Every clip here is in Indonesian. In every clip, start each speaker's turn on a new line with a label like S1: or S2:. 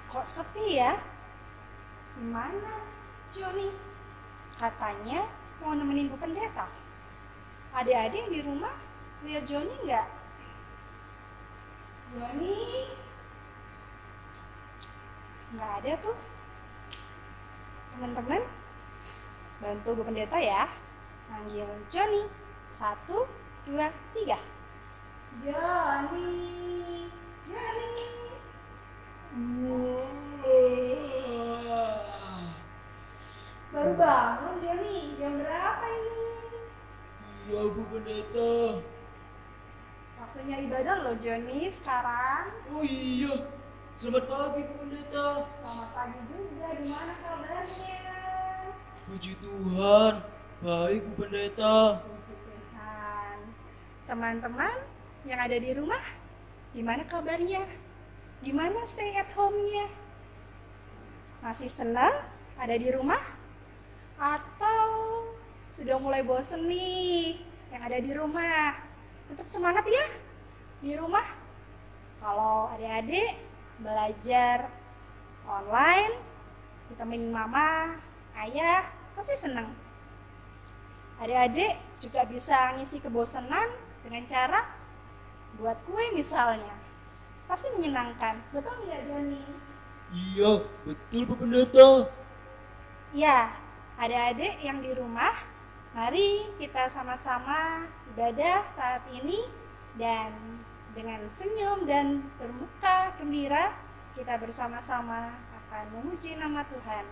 S1: Kok sepi ya? Gimana Joni? Katanya mau nemenin Bu Pendeta. Adik-adik yang di rumah lihat Joni nggak? Joni? Nggak ada tuh. Teman-teman, bantu Bu Pendeta ya. Panggil Joni. 1, 2, 3. Joni. Joni. Baru bangun Joni, jam berapa ini?
S2: Iya Bu Pendeta.
S1: Waktunya ibadah loh Joni sekarang.
S2: Oh iya, selamat pagi Bu Pendeta.
S1: Selamat pagi juga, gimana kabarnya?
S2: Puji Tuhan, baik Bu Pendeta.
S1: Puji Tuhan. Teman-teman yang ada di rumah, gimana kabarnya? Gimana stay at home-nya? Masih senang ada di rumah? Atau sudah mulai bosen nih yang ada di rumah? Tetap semangat ya di rumah. Kalau adik-adik belajar online, ditemenin mama, ayah, pasti senang. Adik-adik juga bisa ngisi kebosanan dengan cara buat kue misalnya. Pasti menyenangkan, betul nggak Joni?
S2: Iya, betul Bu Pendeta.
S1: Ya, adik-adik yang di rumah, mari kita sama-sama ibadah saat ini dan dengan senyum dan bermuka gembira kita bersama-sama akan memuji nama Tuhan.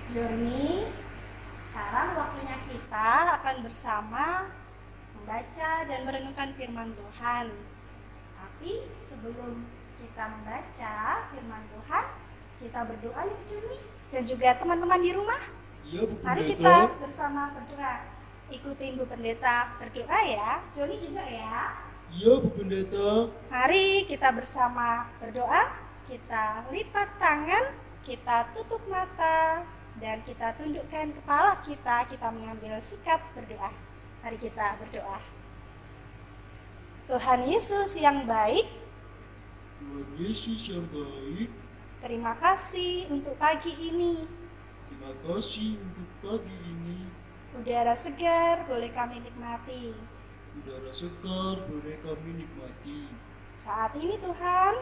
S1: Joni, sekarang waktunya kita akan bersama membaca dan merenungkan firman Tuhan. Tapi sebelum kita membaca firman Tuhan, kita berdoa yuk Joni. Dan juga teman-teman di rumah,
S2: Iya Bu
S1: mari
S2: Pendeta.
S1: kita bersama berdoa. Ikutin Bu Pendeta berdoa ya, Joni juga ya.
S2: Iya Bu Pendeta.
S1: Mari kita bersama berdoa, kita lipat tangan, kita tutup mata, dan kita tundukkan kepala kita mengambil sikap berdoa. Mari kita berdoa. Tuhan Yesus yang baik,
S2: Tuhan Yesus yang baik,
S1: terima kasih untuk pagi ini.
S2: terima kasih untuk pagi ini.
S1: Udara segar boleh kami nikmati.
S2: Udara segar boleh kami nikmati.
S1: Saat ini Tuhan,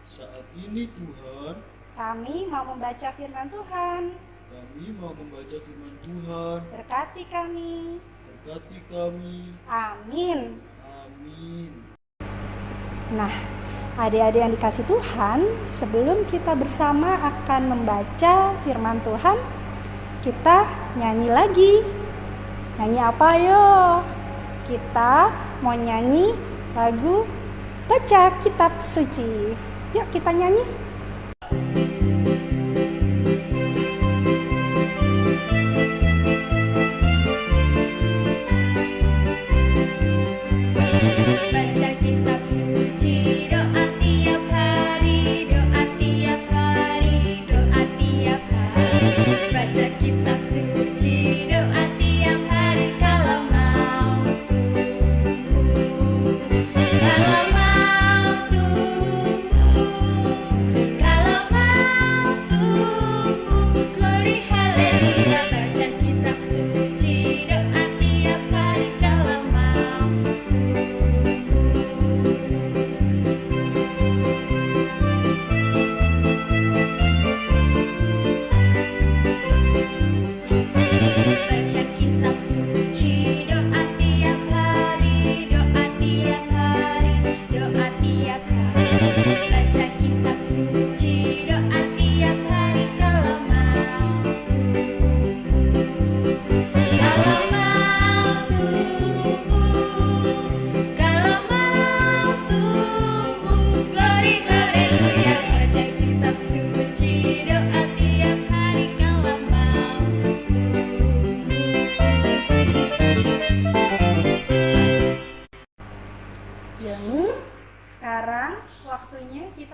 S2: Saat ini Tuhan,
S1: kami mau membaca firman Tuhan.
S2: kami mau membaca firman Tuhan.
S1: Berkati kami.
S2: Berkati kami.
S1: Amin.
S2: Amin.
S1: Nah, adik-adik yang dikasih Tuhan, sebelum kita bersama akan membaca firman Tuhan, kita nyanyi lagi. Nyanyi apa yo? Kita mau nyanyi lagu Baca Kitab Suci. Yuk kita nyanyi.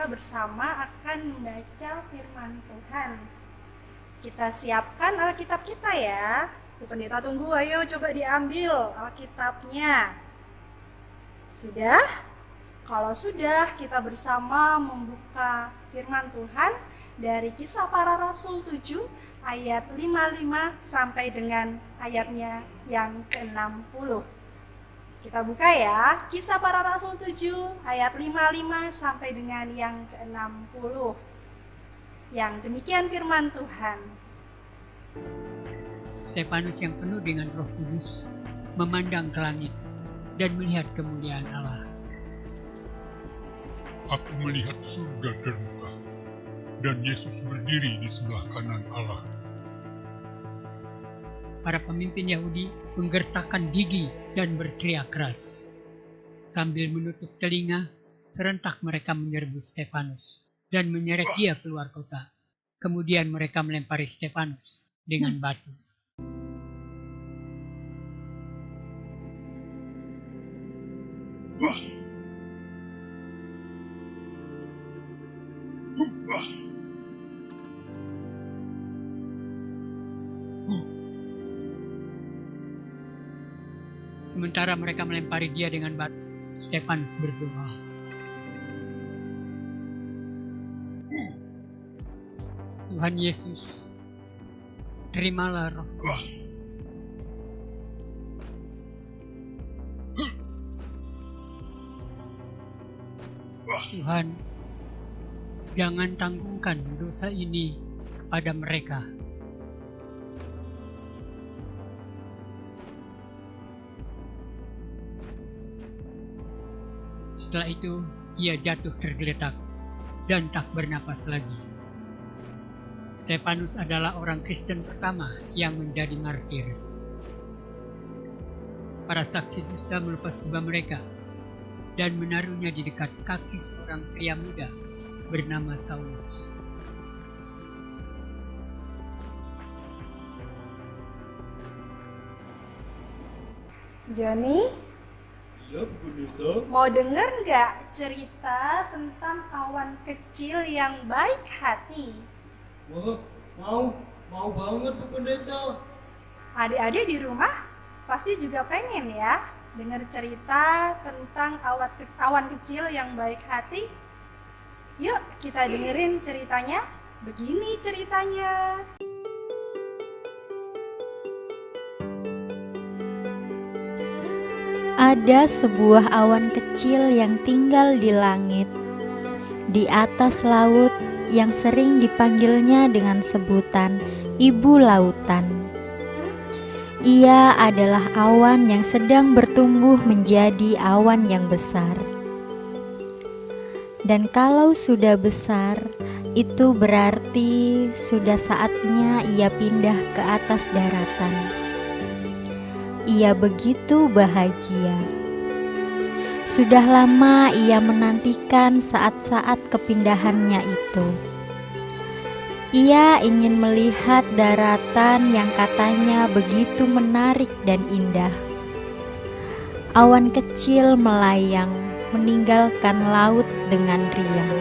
S1: kita bersama akan membaca firman Tuhan. Kita siapkan Alkitab kita ya. Bu Pendeta tunggu, ayo coba diambil Alkitabnya. Sudah? Kalau sudah, kita bersama membuka firman Tuhan dari Kisah Para Rasul 7 ayat 55 sampai dengan ayatnya yang ke-60. Kita buka ya, Kisah Para Rasul 7 ayat 55 sampai dengan yang ke-60. Yang demikian firman Tuhan.
S3: Stefanus yang penuh dengan Roh Kudus memandang ke langit dan melihat kemuliaan Allah.
S4: Aku melihat surga terbuka, dan Yesus berdiri di sebelah kanan Allah.
S3: Para pemimpin Yahudi menggertakkan gigi dan berteriak keras. Sambil menutup telinga, serentak mereka menyerbu Stefanus dan menyeret dia keluar kota. Kemudian mereka melempari Stefanus dengan batu. Sementara mereka melempari dia dengan batu, Stefanus berdoa. Tuhan Yesus, terimalah rohku. Tuhan, jangan tanggungkan dosa ini pada mereka. Setelah itu, ia jatuh tergeletak dan tak bernapas lagi. Stefanus adalah orang Kristen pertama yang menjadi martir. Para saksi dusta melepas jubah mereka dan menaruhnya di dekat kaki seorang pria muda bernama Saulus.
S1: Joni,
S2: Iya, Bu Pendeta.
S1: mau denger nggak cerita tentang awan kecil yang baik hati?
S2: Wah, mau banget Bu Pendeta.
S1: Adik-adik di rumah pasti juga pengen ya dengar cerita tentang awan kecil yang baik hati. Yuk kita dengerin ceritanya. Begini ceritanya.
S5: Ada sebuah awan kecil yang tinggal di langit, di atas laut yang sering dipanggilnya dengan sebutan Ibu Lautan. Ia adalah awan yang sedang bertumbuh menjadi awan yang besar. Dan kalau sudah besar, itu berarti sudah saatnya ia pindah ke atas daratan. Ia begitu bahagia. Sudah lama ia menantikan saat-saat kepindahannya itu. Ia ingin melihat daratan yang katanya begitu menarik dan indah. Awan kecil melayang, meninggalkan laut dengan riang.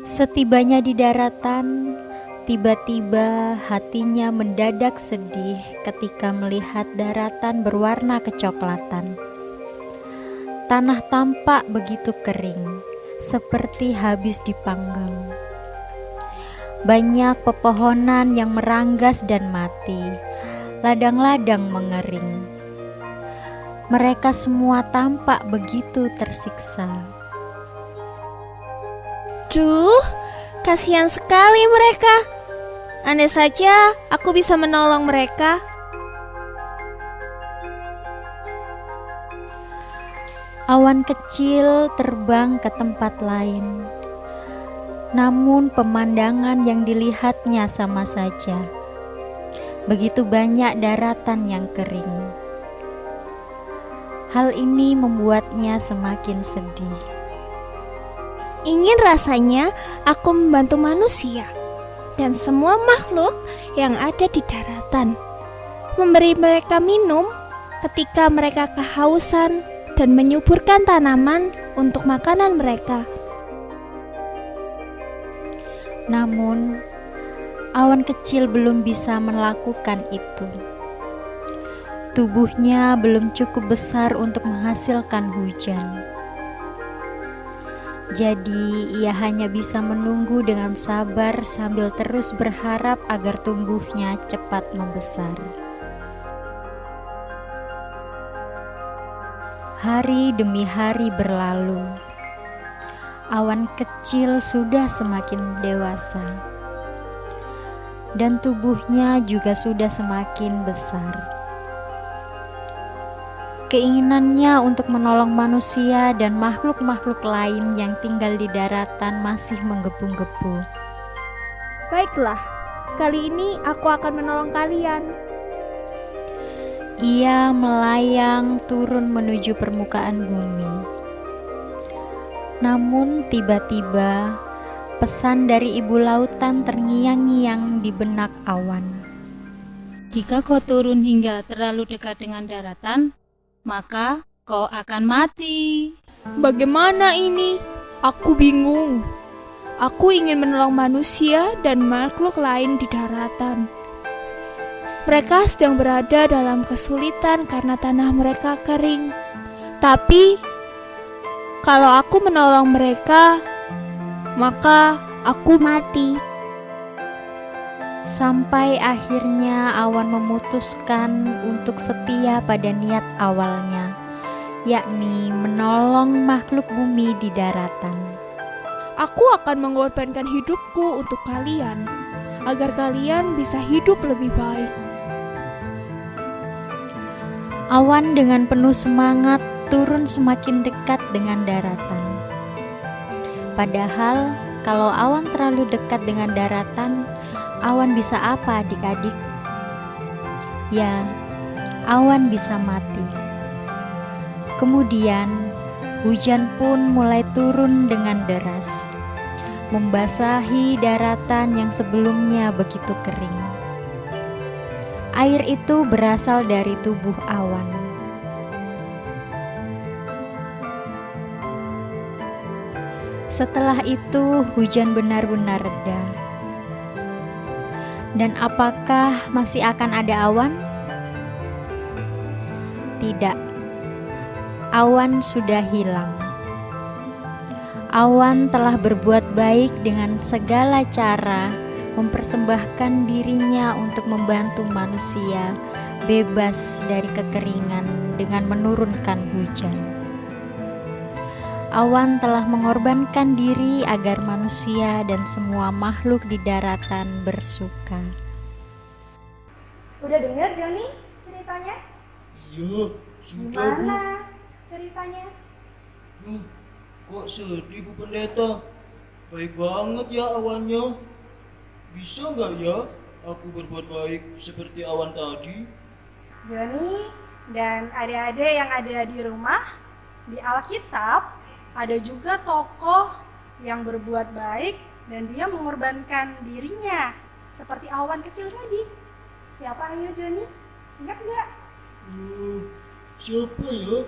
S5: Setibanya di daratan, tiba-tiba hatinya mendadak sedih ketika melihat daratan berwarna kecoklatan. Tanah tampak begitu kering, seperti habis dipanggang. Banyak pepohonan yang meranggas dan mati, ladang-ladang mengering. Mereka semua tampak begitu tersiksa.
S6: Duh, kasihan sekali mereka. Andai saja aku bisa menolong mereka.
S5: Awan kecil terbang ke tempat lain. Namun pemandangan yang dilihatnya sama saja. Begitu banyak daratan yang kering. Hal ini membuatnya semakin sedih.
S6: Ingin rasanya aku membantu manusia dan semua makhluk yang ada di daratan, memberi mereka minum ketika mereka kehausan dan menyuburkan tanaman untuk makanan mereka.
S5: Namun, awan kecil belum bisa melakukan itu. Tubuhnya belum cukup besar untuk menghasilkan hujan. Jadi, ia hanya bisa menunggu dengan sabar sambil terus berharap agar tumbuhnya cepat membesar. Hari demi hari berlalu. Awan kecil sudah semakin dewasa, dan tubuhnya juga sudah semakin besar. Keinginannya untuk menolong manusia dan makhluk-makhluk lain yang tinggal di daratan masih menggebu-gebu.
S6: Baiklah, kali ini aku akan menolong kalian.
S5: Ia melayang turun menuju permukaan bumi. Namun tiba-tiba pesan dari ibu lautan terngiang-ngiang di benak awan.
S7: Jika kau turun hingga terlalu dekat dengan daratan, maka kau akan mati.
S6: Bagaimana ini? Aku bingung. Aku ingin menolong manusia dan makhluk lain di daratan. Mereka sedang berada dalam kesulitan karena tanah mereka kering. Tapi, kalau aku menolong mereka, maka aku mati.
S5: Sampai akhirnya awan memutuskan untuk setia pada niat awalnya, yakni menolong makhluk bumi di daratan.
S6: Aku akan mengorbankan hidupku untuk kalian, agar kalian bisa hidup lebih baik.
S5: Awan dengan penuh semangat turun semakin dekat dengan daratan. Padahal, kalau awan terlalu dekat dengan daratan, awan bisa apa adik-adik? Ya, awan bisa mati. Kemudian, hujan pun mulai turun dengan deras, membasahi daratan yang sebelumnya begitu kering. Air itu berasal dari tubuh awan. Setelah itu, hujan benar-benar reda. Dan apakah masih akan ada awan? Tidak. Awan sudah hilang. Awan telah berbuat baik dengan segala cara, mempersembahkan dirinya untuk membantu manusia bebas dari kekeringan dengan menurunkan hujan. Awan telah mengorbankan diri agar manusia dan semua makhluk di daratan bersuka.
S1: Udah denger Joni ceritanya?
S2: Iya, sudah Bu.
S1: Gimana ceritanya?
S2: Kok sedih Bu Pendeta? Baik banget ya awannya. Bisa nggak ya aku berbuat baik seperti awan tadi?
S1: Joni dan adik-adik yang ada di rumah, di Alkitab ada juga tokoh yang berbuat baik dan dia mengorbankan dirinya seperti awan kecil tadi. Siapa ayo Joni? Ingat nggak?
S2: Siapa ya?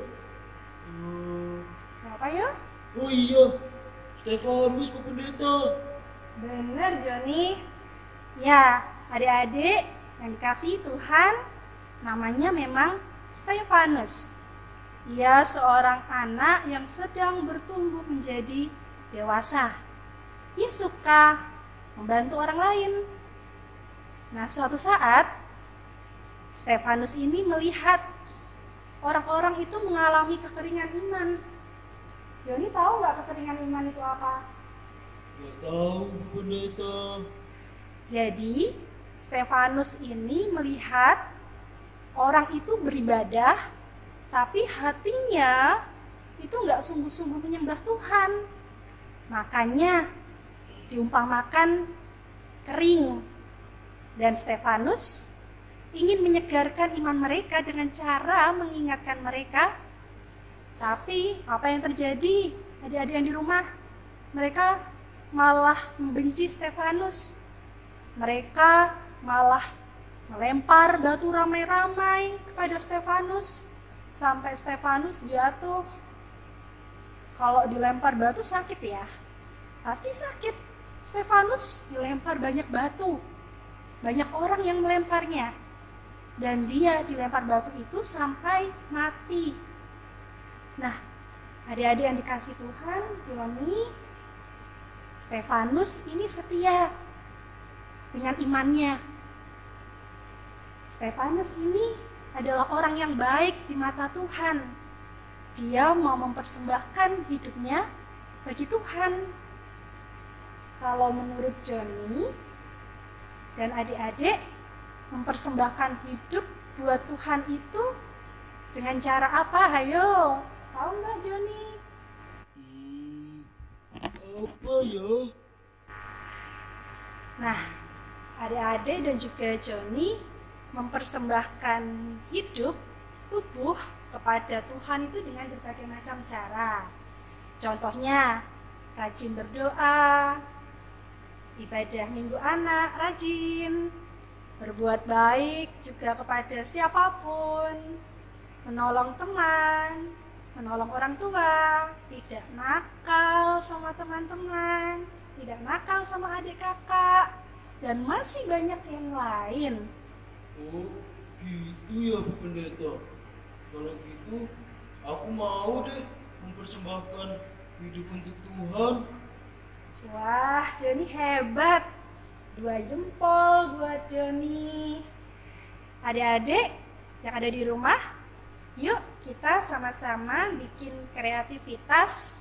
S1: Siapa ya?
S2: Oh iya, Stefanus Bu Pendeta.
S1: Bener Joni. Ya, adik-adik yang dikasihi Tuhan, namanya memang Stefanus. Ia seorang anak yang sedang bertumbuh menjadi dewasa. Ia suka membantu orang lain. Nah, suatu saat Stefanus ini melihat orang-orang itu mengalami kekeringan iman. Joni tahu nggak kekeringan iman itu apa?
S2: Nggak tahu Bu Pendeta.
S1: Jadi, Stefanus ini melihat orang itu beribadah, tapi hatinya itu nggak sungguh-sungguh menyembah Tuhan. Makanya diumpamakan kering. Dan Stefanus ingin menyegarkan iman mereka dengan cara mengingatkan mereka. Tapi apa yang terjadi? Adik-adik yang di rumah, mereka malah membenci Stefanus. Mereka malah melempar batu ramai-ramai kepada Stefanus sampai Stefanus jatuh. Kalau dilempar batu sakit ya? Pasti sakit. Stefanus dilempar banyak batu. Banyak orang yang melemparnya. Dan dia dilempar batu itu sampai mati. Nah, adik-adik yang dikasih Tuhan, Joni, Stefanus ini setia dengan imannya. Stefanus ini adalah orang yang baik di mata Tuhan. Dia mau mempersembahkan hidupnya bagi Tuhan. Kalau menurut Joni dan adik-adik, mempersembahkan hidup buat Tuhan itu dengan cara apa? Hayo, tahu nggak Joni?
S2: Apa ya?
S1: Nah, adik-adik dan juga Joni mempersembahkan hidup, tubuh kepada Tuhan itu dengan berbagai macam cara. Contohnya, rajin berdoa, ibadah minggu anak, rajin, berbuat baik juga kepada siapapun, menolong teman, menolong orang tua, tidak nakal sama teman-teman, tidak nakal sama adik kakak, dan masih banyak yang lain.
S2: Oh, gitu ya Bu Pendeta. Kalau gitu, aku mau deh mempersembahkan hidup untuk Tuhan.
S1: Wah, Joni hebat. 2 jempol buat Joni. Adik-adik yang ada di rumah, yuk kita sama-sama bikin kreativitas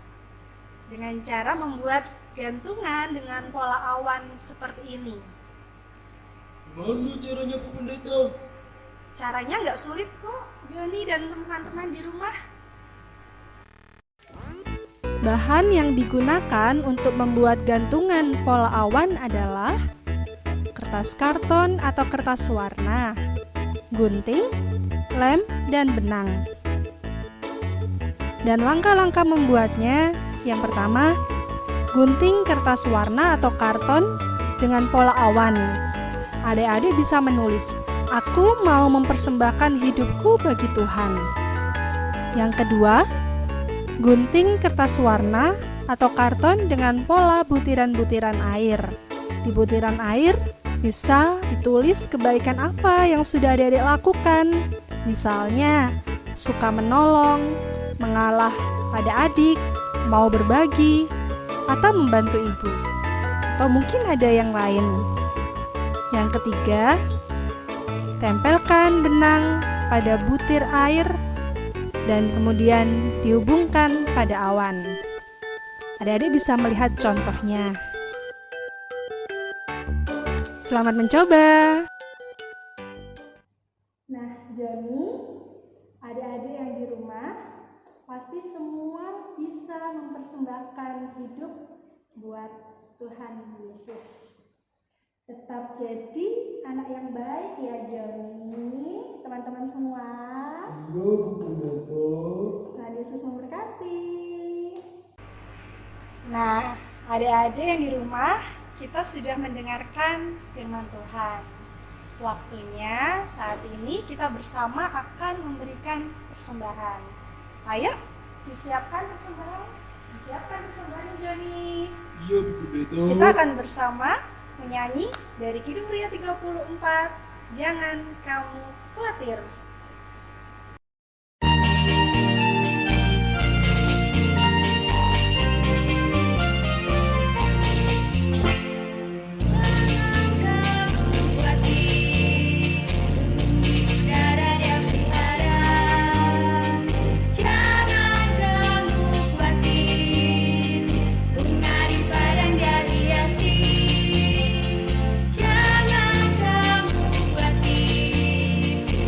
S1: dengan cara membuat gantungan dengan pola awan seperti ini.
S2: Gimana caranya Bu Pendeta?
S1: Caranya nggak sulit kok, Joni dan teman-teman di rumah. Bahan yang digunakan untuk membuat gantungan pola awan adalah kertas karton atau kertas warna, gunting, lem, dan benang. Dan langkah-langkah membuatnya, yang pertama, gunting kertas warna atau karton dengan pola awan. Adik-adik bisa menulis, aku mau mempersembahkan hidupku bagi Tuhan. Yang kedua, gunting kertas warna atau karton dengan pola butiran-butiran air. Di butiran air bisa ditulis kebaikan apa yang sudah adik-adik lakukan. Misalnya, suka menolong, mengalah pada adik, mau berbagi, atau membantu ibu. Atau mungkin ada yang lain. Yang ketiga, tempelkan benang pada butir air dan kemudian dihubungkan pada awan. Adik-adik bisa melihat contohnya. Selamat mencoba. Nah, Joni, adik-adik yang di rumah pasti semua bisa mempersembahkan hidup buat Tuhan Yesus. Tetap jadi anak yang baik ya Joni, teman-teman semua.
S2: Iya Bu Pendeta.
S1: Tuhan Yesus memberkati. Nah, adik-adik yang di rumah, kita sudah mendengarkan firman Tuhan. Waktunya saat ini kita bersama akan memberikan persembahan. Ayo, disiapkan persembahan. Disiapkan persembahan Joni.
S2: Iya Bu Pendeta.
S1: Kita akan bersama menyanyi dari Kidung Pria 34, Jangan Kamu Khawatir.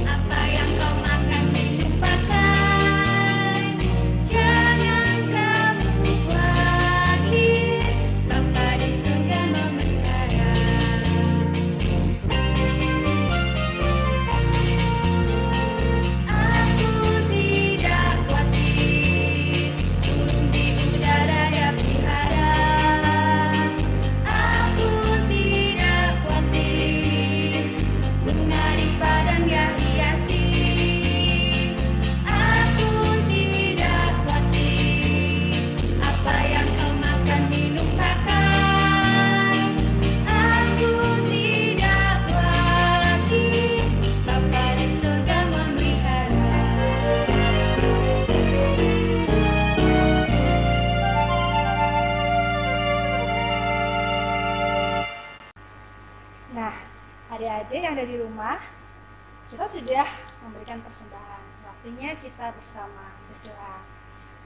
S8: Apa
S1: adik-adik yang ada di rumah, kita sudah memberikan persembahan. Waktunya kita bersama berdoa.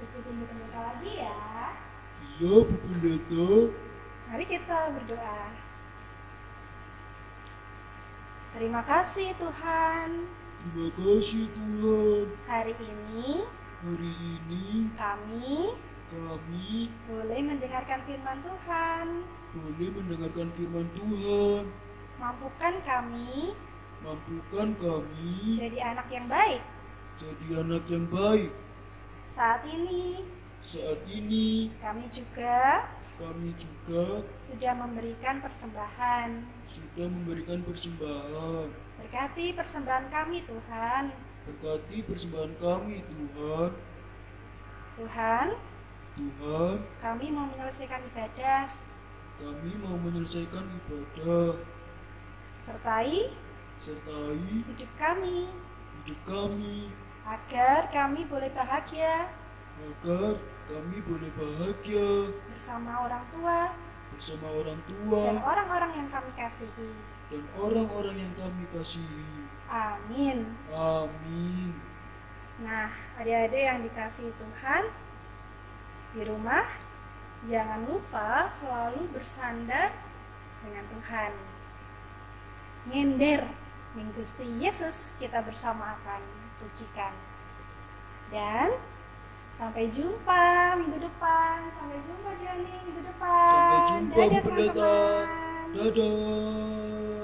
S1: Ikutin Bu Pendeta lagi ya.
S2: Iya, Bu Pendeta.
S1: Mari kita berdoa. Terima kasih Tuhan.
S2: Terima kasih Tuhan.
S1: Hari ini
S2: Hari ini
S1: kami
S2: kami
S1: boleh mendengarkan firman Tuhan.
S2: boleh mendengarkan firman Tuhan.
S1: Mampukan kami jadi anak yang baik.
S2: jadi anak yang baik.
S1: Saat ini
S2: Saat ini
S1: kami juga
S2: kami juga
S1: sudah memberikan persembahan.
S2: sudah memberikan persembahan.
S1: Berkati persembahan kami Tuhan.
S2: Berkati persembahan kami Tuhan.
S1: Tuhan,
S2: Tuhan,
S1: kami mau menyelesaikan ibadah.
S2: kami mau menyelesaikan ibadah.
S1: Sertai
S2: Sertai
S1: hidup kami
S2: hidup kami
S1: agar kami boleh bahagia
S2: agar kami boleh bahagia
S1: bersama orang tua
S2: bersama orang tua
S1: dan orang-orang yang kami kasihi.
S2: dan orang-orang yang kami kasihi.
S1: Amin.
S2: Amin.
S1: Nah, adik-adik yang dikasihi Tuhan, di rumah jangan lupa selalu bersandar dengan Tuhan. Nyender, Gusti Yesus kita bersama akan pujikan. Dan sampai jumpa minggu depan. Sampai jumpa Joni minggu depan.
S2: Sampai jumpa Bu
S1: Dadah,
S2: Pendeta.
S1: teman-teman.
S2: Dadah.